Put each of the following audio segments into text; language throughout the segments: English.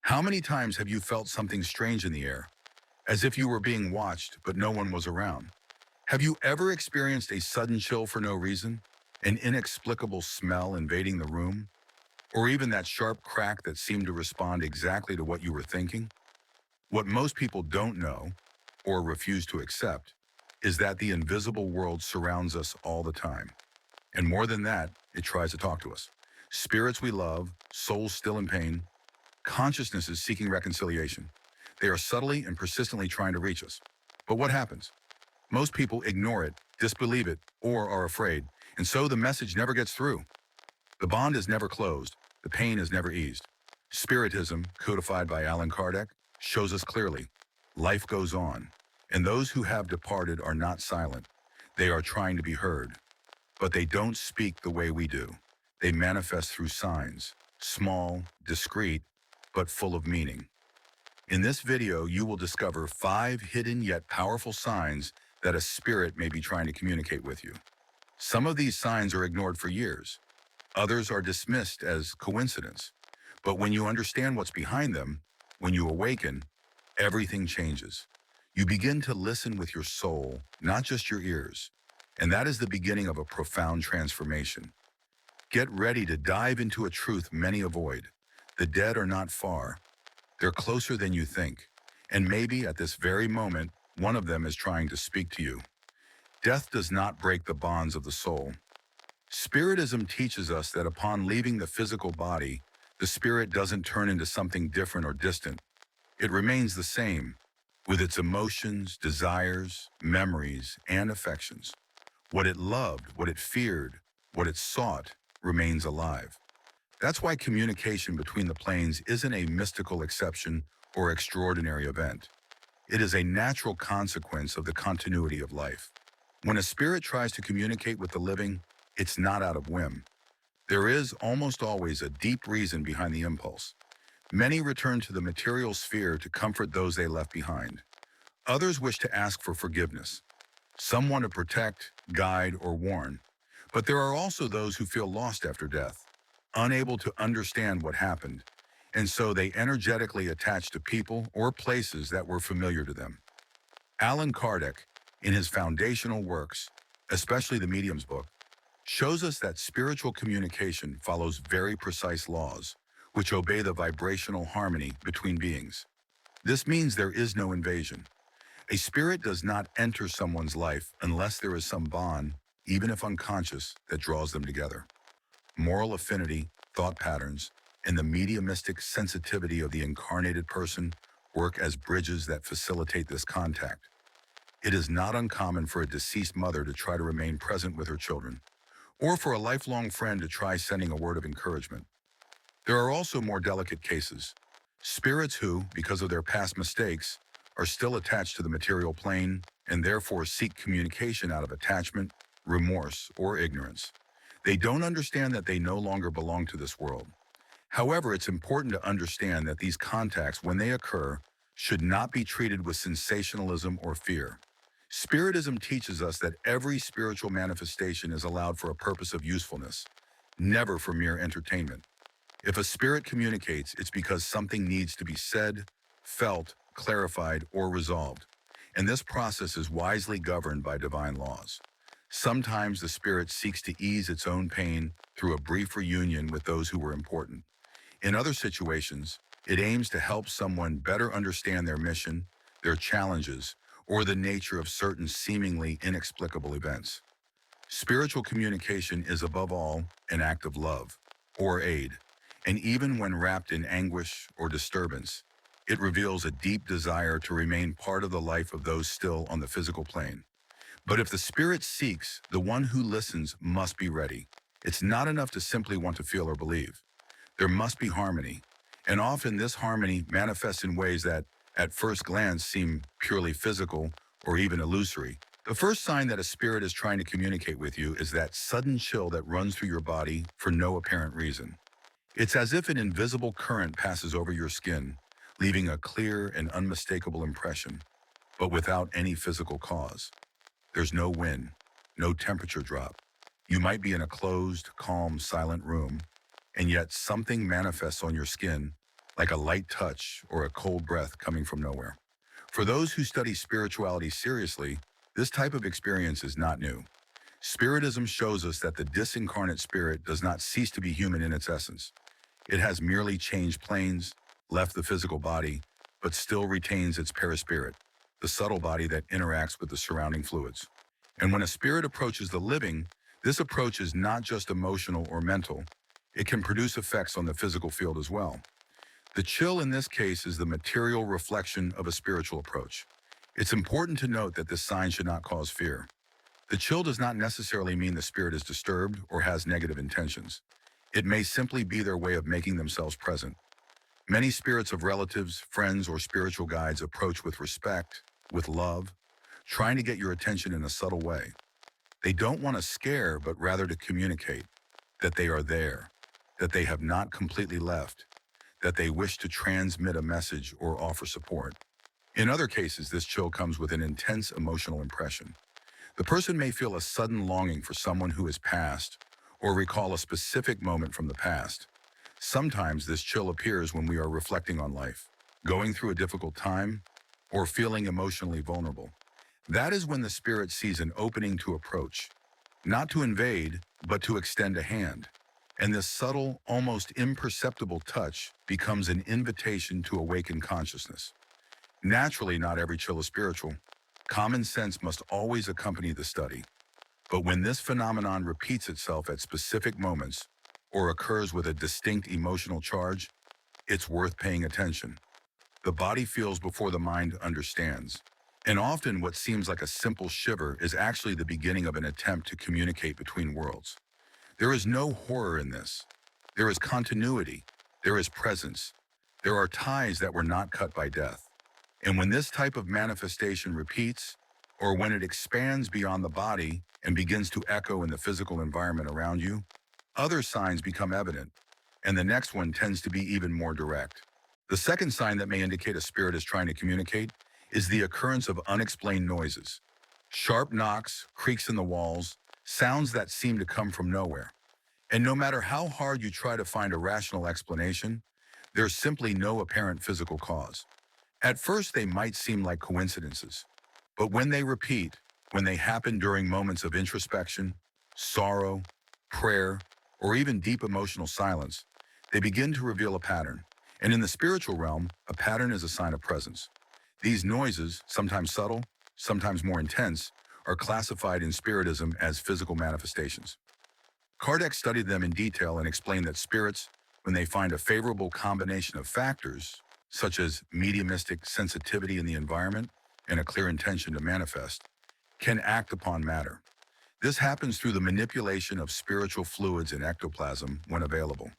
How many times have you felt something strange in the air, as if you were being watched but no one was around? Have you ever experienced a sudden chill for no reason, an inexplicable smell invading the room, or even that sharp crack that seemed to respond exactly to what you were thinking? What most people don't know, or refuse to accept, is that the invisible world surrounds us all the time. And more than that, it tries to talk to us. Spirits we love, souls still in pain, consciousnesses seeking reconciliation. They are subtly and persistently trying to reach us. But what happens? Most people ignore it, disbelieve it, or are afraid, and so the message never gets through. The bond is never closed, the pain is never eased. Spiritism, codified by Allan Kardec, shows us clearly life goes on, and those who have departed are not silent. They are trying to be heard, but they don't speak the way we do. They manifest through signs, small, discreet, but full of meaning. In this video, you will discover 5 hidden yet powerful signs that a spirit may be trying to communicate with you. Some of these signs are ignored for years. Others are dismissed as coincidence. But when you understand what's behind them, when you awaken, everything changes. You begin to listen with your soul, not just your ears. And that is the beginning of a profound transformation. Get ready to dive into a truth many avoid. The dead are not far. They're closer than you think. And maybe at this very moment, one of them is trying to speak to you. Death does not break the bonds of the soul. Spiritism teaches us that upon leaving the physical body, the spirit doesn't turn into something different or distant. It remains the same, with its emotions, desires, memories, and affections. What it loved, what it feared, what it sought, remains alive. That's why communication between the planes isn't a mystical exception or extraordinary event. It is a natural consequence of the continuity of life. When a spirit tries to communicate with the living, it's not out of whim. There is almost always a deep reason behind the impulse. Many return to the material sphere to comfort those they left behind. Others wish to ask for forgiveness. Some want to protect, guide, or warn. But there are also those who feel lost after death, unable to understand what happened, and so they energetically attach to people or places that were familiar to them. Allan Kardec, in his foundational works, especially the Medium's book, shows us that spiritual communication follows very precise laws, which obey the vibrational harmony between beings. This means there is no invasion. A spirit does not enter someone's life unless there is some bond, even if unconscious, that draws them together. Moral affinity, thought patterns, and the mediumistic sensitivity of the incarnated person work as bridges that facilitate this contact. It is not uncommon for a deceased mother to try to remain present with her children, or for a lifelong friend to try sending a word of encouragement. There are also more delicate cases. Spirits who, because of their past mistakes, are still attached to the material plane and therefore seek communication out of attachment, remorse, or ignorance. They don't understand that they no longer belong to this world. However, it's important to understand that these contacts, when they occur, should not be treated with sensationalism or fear. Spiritism teaches us that every spiritual manifestation is allowed for a purpose of usefulness, never for mere entertainment. If a spirit communicates, it's because something needs to be said, felt, clarified, or resolved, and this process is wisely governed by divine laws. Sometimes the spirit seeks to ease its own pain through a brief reunion with those who were important. In other situations, it aims to help someone better understand their mission, their challenges, or the nature of certain seemingly inexplicable events. Spiritual communication is above all an act of love or aid, and even when wrapped in anguish or disturbance, it reveals a deep desire to remain part of the life of those still on the physical plane. But if the spirit seeks, the one who listens must be ready. It's not enough to simply want to feel or believe. There must be harmony, and often this harmony manifests in ways that, at first glance, seem purely physical or even illusory. The first sign that a spirit is trying to communicate with you is that sudden chill that runs through your body for no apparent reason. It's as if an invisible current passes over your skin, leaving a clear and unmistakable impression, but without any physical cause. There's no wind, no temperature drop. You might be in a closed, calm, silent room, and yet something manifests on your skin, like a light touch or a cold breath coming from nowhere. For those who study spirituality seriously, this type of experience is not new. Spiritism shows us that the disincarnate spirit does not cease to be human in its essence. It has merely changed planes, left the physical body, but still retains its perispirit, the subtle body that interacts with the surrounding fluids. And when a spirit approaches the living, this approach is not just emotional or mental. It can produce effects on the physical field as well. The chill in this case is the material reflection of a spiritual approach. It's important to note that this sign should not cause fear. The chill does not necessarily mean the spirit is disturbed or has negative intentions. It may simply be their way of making themselves present. Many spirits of relatives, friends, or spiritual guides approach with respect, with love, trying to get your attention in a subtle way. They don't want to scare, but rather to communicate that they are there, that they have not completely left, that they wish to transmit a message or offer support. In other cases, this chill comes with an intense emotional impression. The person may feel a sudden longing for someone who has passed or recall a specific moment from the past. Sometimes this chill appears when we are reflecting on life, going through a difficult time, or feeling emotionally vulnerable. That is when the spirit sees an opening to approach, not to invade, but to extend a hand. And this subtle, almost imperceptible touch becomes an invitation to awaken consciousness. Naturally, not every chill is spiritual. Common sense must always accompany the study. But when this phenomenon repeats itself at specific moments or occurs with a distinct emotional charge, it's worth paying attention. The body feels before the mind understands. And often what seems like a simple shiver is actually the beginning of an attempt to communicate between worlds. There is no horror in this. There is continuity. There is presence. There are ties that were not cut by death. And when this type of manifestation repeats, or when it expands beyond the body and begins to echo in the physical environment around you, other signs become evident, and the next one tends to be even more direct. The second sign that may indicate a spirit is trying to communicate is the occurrence of unexplained noises. Sharp knocks, creaks in the walls, sounds that seem to come from nowhere. And no matter how hard you try to find a rational explanation, there's simply no apparent physical cause. At first, they might seem like coincidences, but when they repeat, when they happen during moments of introspection, sorrow, prayer, or even deep emotional silence, they begin to reveal a pattern. And in the spiritual realm, a pattern is a sign of presence. These noises, sometimes subtle, sometimes more intense, are classified in Spiritism as physical manifestations. Kardec studied them in detail and explained that spirits, when they find a favorable combination of factors, such as mediumistic sensitivity in the environment and a clear intention to manifest, can act upon matter. This happens through the manipulation of spiritual fluids in ectoplasm when available.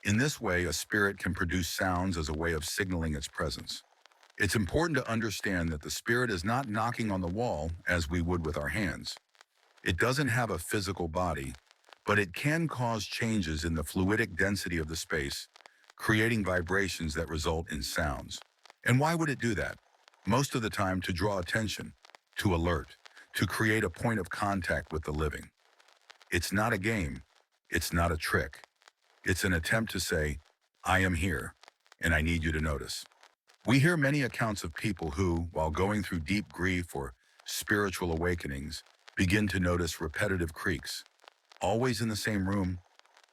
In this way, a spirit can produce sounds as a way of signaling its presence. It's important to understand that the spirit is not knocking on the wall as we would with our hands. It doesn't have a physical body, but it can cause changes in the fluidic density of the space, creating vibrations that result in sounds. And why would it do that? Most of the time to draw attention, to alert, to create a point of contact with the living. It's not a game. It's not a trick. It's an attempt to say, I am here, and I need you to notice. We hear many accounts of people who, while going through deep grief or spiritual awakenings, begin to notice repetitive creaks, always in the same room,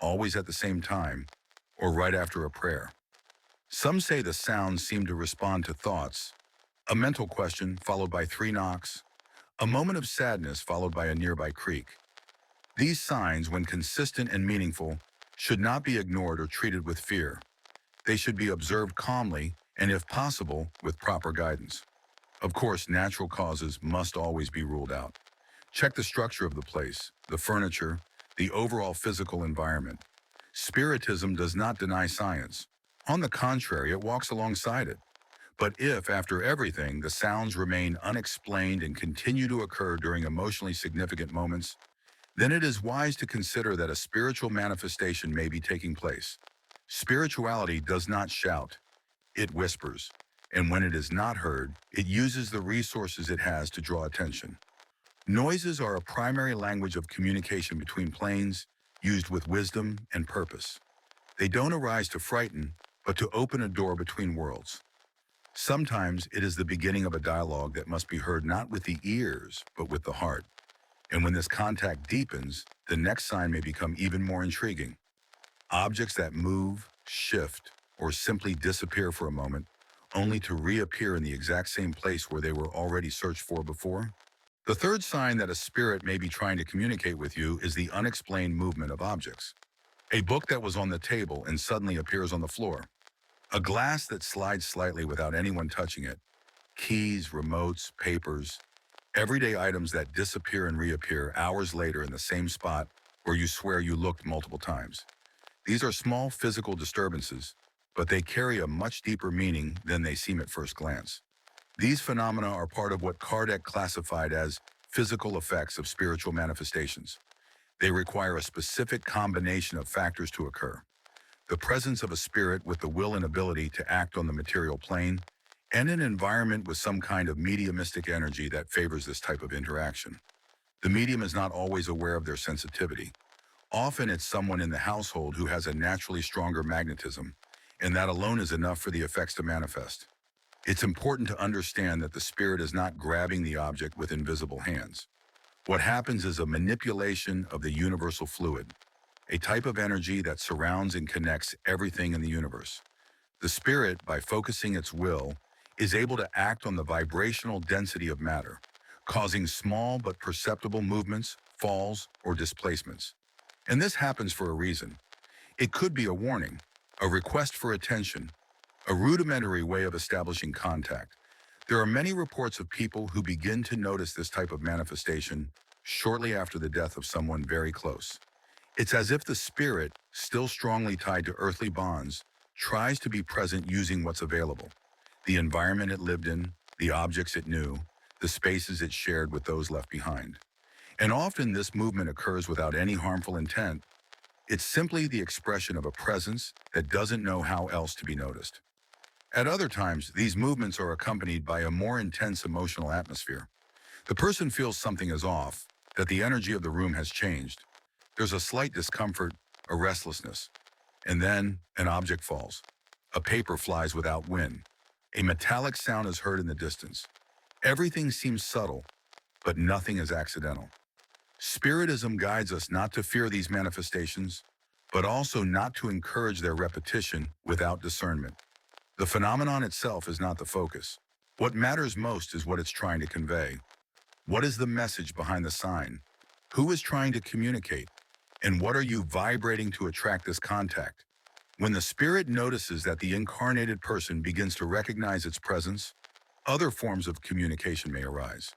always at the same time, or right after a prayer. Some say the sounds seem to respond to thoughts, a mental question followed by 3 knocks, a moment of sadness followed by a nearby creak. These signs, when consistent and meaningful, should not be ignored or treated with fear. They should be observed calmly and, if possible, with proper guidance. Of course, natural causes must always be ruled out. Check the structure of the place, the furniture, the overall physical environment. Spiritism does not deny science. On the contrary, it walks alongside it. But if, after everything, the sounds remain unexplained and continue to occur during emotionally significant moments, then it is wise to consider that a spiritual manifestation may be taking place. Spirituality does not shout, it whispers. And when it is not heard, it uses the resources it has to draw attention. Noises are a primary language of communication between planes, used with wisdom and purpose. They don't arise to frighten, but to open a door between worlds. Sometimes it is the beginning of a dialogue that must be heard not with the ears, but with the heart. And when this contact deepens, the next sign may become even more intriguing. Objects that move, shift, or simply disappear for a moment, only to reappear in the exact same place where they were already searched for before. The third sign that a spirit may be trying to communicate with you is the unexplained movement of objects. A book that was on the table and suddenly appears on the floor. A glass that slides slightly without anyone touching it. Keys, remotes, papers, everyday items that disappear and reappear hours later in the same spot where you swear you looked multiple times. These are small physical disturbances, but they carry a much deeper meaning than they seem at first glance. These phenomena are part of what Kardec classified as physical effects of spiritual manifestations. They require a specific combination of factors to occur. The presence of a spirit with the will and ability to act on the material plane, and an environment with some kind of mediumistic energy that favors this type of interaction. The medium is not always aware of their sensitivity. Often it's someone in the household who has a naturally stronger magnetism, and that alone is enough for the effects to manifest. It's important to understand that the spirit is not grabbing the object with invisible hands. What happens is a manipulation of the universal fluid, a type of energy that surrounds and connects everything in the universe. The spirit, by focusing its will, is able to act on the vibrational density of matter, causing small but perceptible movements, falls, or displacements. And this happens for a reason. It could be a warning, a request for attention, a rudimentary way of establishing contact. There are many reports of people who begin to notice this type of manifestation shortly after the death of someone very close. It's as if the spirit, still strongly tied to earthly bonds, tries to be present using what's available. The environment it lived in, the objects it knew, the spaces it shared with those left behind. And often this movement occurs without any harmful intent. It's simply the expression of a presence that doesn't know how else to be noticed. At other times, these movements are accompanied by a more intense emotional atmosphere. The person feels something is off, that the energy of the room has changed. There's a slight discomfort, a restlessness, and then an object falls. A paper flies without wind. A metallic sound is heard in the distance. Everything seems subtle, but nothing is accidental. Spiritism guides us not to fear these manifestations, but also not to encourage their repetition without discernment. The phenomenon itself is not the focus. What matters most is what it's trying to convey. What is the message behind the sign? Who is trying to communicate? And what are you vibrating to attract this contact? When the spirit notices that the incarnated person begins to recognize its presence, other forms of communication may arise.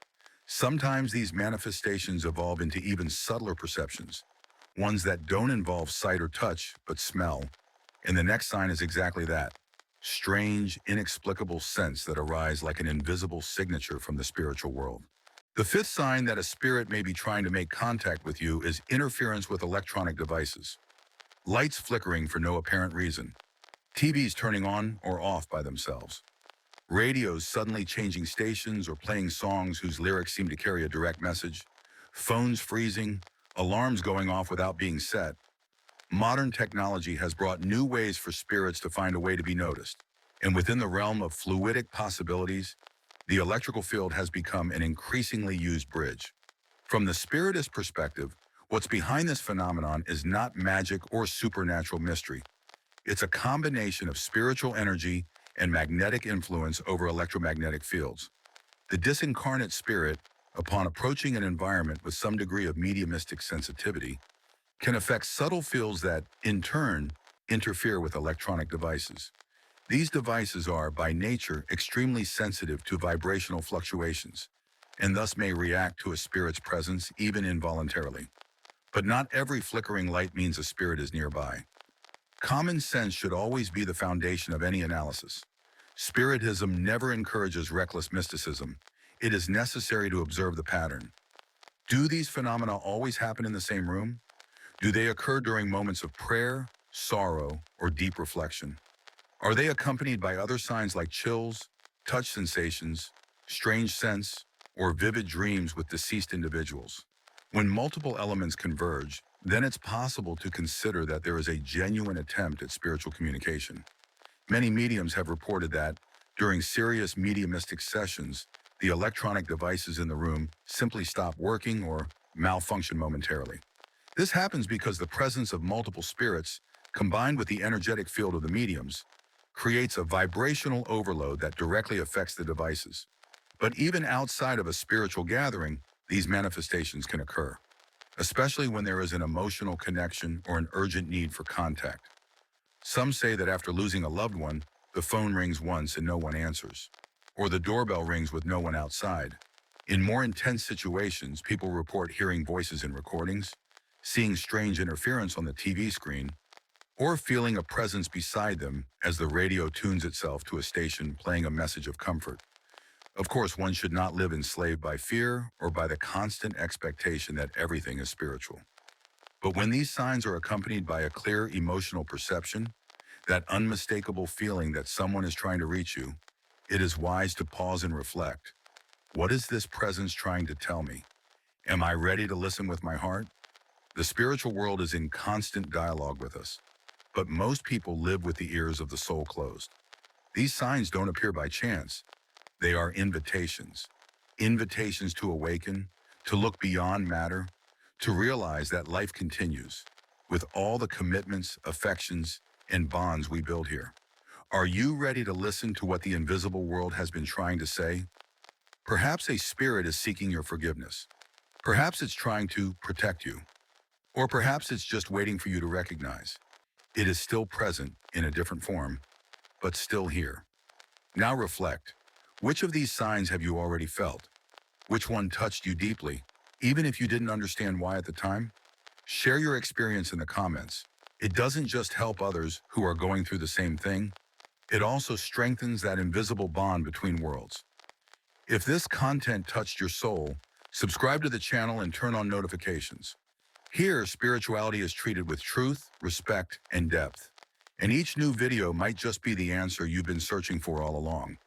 Sometimes these manifestations evolve into even subtler perceptions, ones that don't involve sight or touch, but smell. And the next sign is exactly that. Strange, inexplicable scents that arise like an invisible signature from the spiritual world. The fifth sign that a spirit may be trying to make contact with you is interference with electronic devices. Lights flickering for no apparent reason. TVs turning on or off by themselves. Radios suddenly changing stations or playing songs whose lyrics seem to carry a direct message. Phones freezing. Alarms going off without being set. Modern technology has brought new ways for spirits to find a way to be noticed. And within the realm of fluidic possibilities, the electrical field has become an increasingly used bridge. From the spiritist perspective, what's behind this phenomenon is not magic or supernatural mystery. It's a combination of spiritual energy and magnetic influence over electromagnetic fields. The disincarnate spirit, upon approaching an environment with some degree of mediumistic sensitivity, can affect subtle fields that, in turn, interfere with electronic devices. These devices are, by nature, extremely sensitive to vibrational fluctuations, and thus may react to a spirit's presence even involuntarily. But not every flickering light means a spirit is nearby. Common sense should always be the foundation of any analysis. Spiritism never encourages reckless mysticism. It is necessary to observe the pattern. Do these phenomena always happen in the same room? Do they occur during moments of prayer, sorrow, or deep reflection? Are they accompanied by other signs like chills, touch sensations, strange scents, or vivid dreams with deceased individuals? When multiple elements converge, then it's possible to consider that there is a genuine attempt at spiritual communication. Many mediums have reported that, during serious mediumistic sessions, the electronic devices in the room simply stop working or malfunction momentarily. This happens because the presence of multiple spirits, combined with the energetic field of the mediums, creates a vibrational overload that directly affects the devices. But even outside of a spiritual gathering, these manifestations can occur, especially when there is an emotional connection or an urgent need for contact. Some say that after losing a loved one, the phone rings once and no one answers, or the doorbell rings with no one outside. In more intense situations, people report hearing voices in recordings, seeing strange interference on the TV screen, or feeling a presence beside them as the radio tunes itself to a station playing a message of comfort. Of course, one should not live enslaved by fear or by the constant expectation that everything is spiritual. But when these signs are accompanied by a clear emotional perception, that unmistakable feeling that someone is trying to reach you, it is wise to pause and reflect. What is this presence trying to tell me? Am I ready to listen with my heart? The spiritual world is in constant dialogue with us, but most people live with the ears of the soul closed. These signs don't appear by chance. They are invitations. Invitations to awaken, to look beyond matter, to realize that life continues, with all the commitments, affections, and bonds we build here. Are you ready to listen to what the invisible world has been trying to say? Perhaps a spirit is seeking your forgiveness. Perhaps it's trying to protect you. Or perhaps it's just waiting for you to recognize. It is still present in a different form, but still here. Now reflect. Which of these signs have you already felt? Which one touched you deeply, even if you didn't understand why at the time? Share your experience in the comments. It doesn't just help others who are going through the same thing, it also strengthens that invisible bond between worlds. If this content touched your soul, subscribe to the channel and turn on notifications. Here, spirituality is treated with truth, respect, and depth. And each new video might just be the answer you've been searching for all along.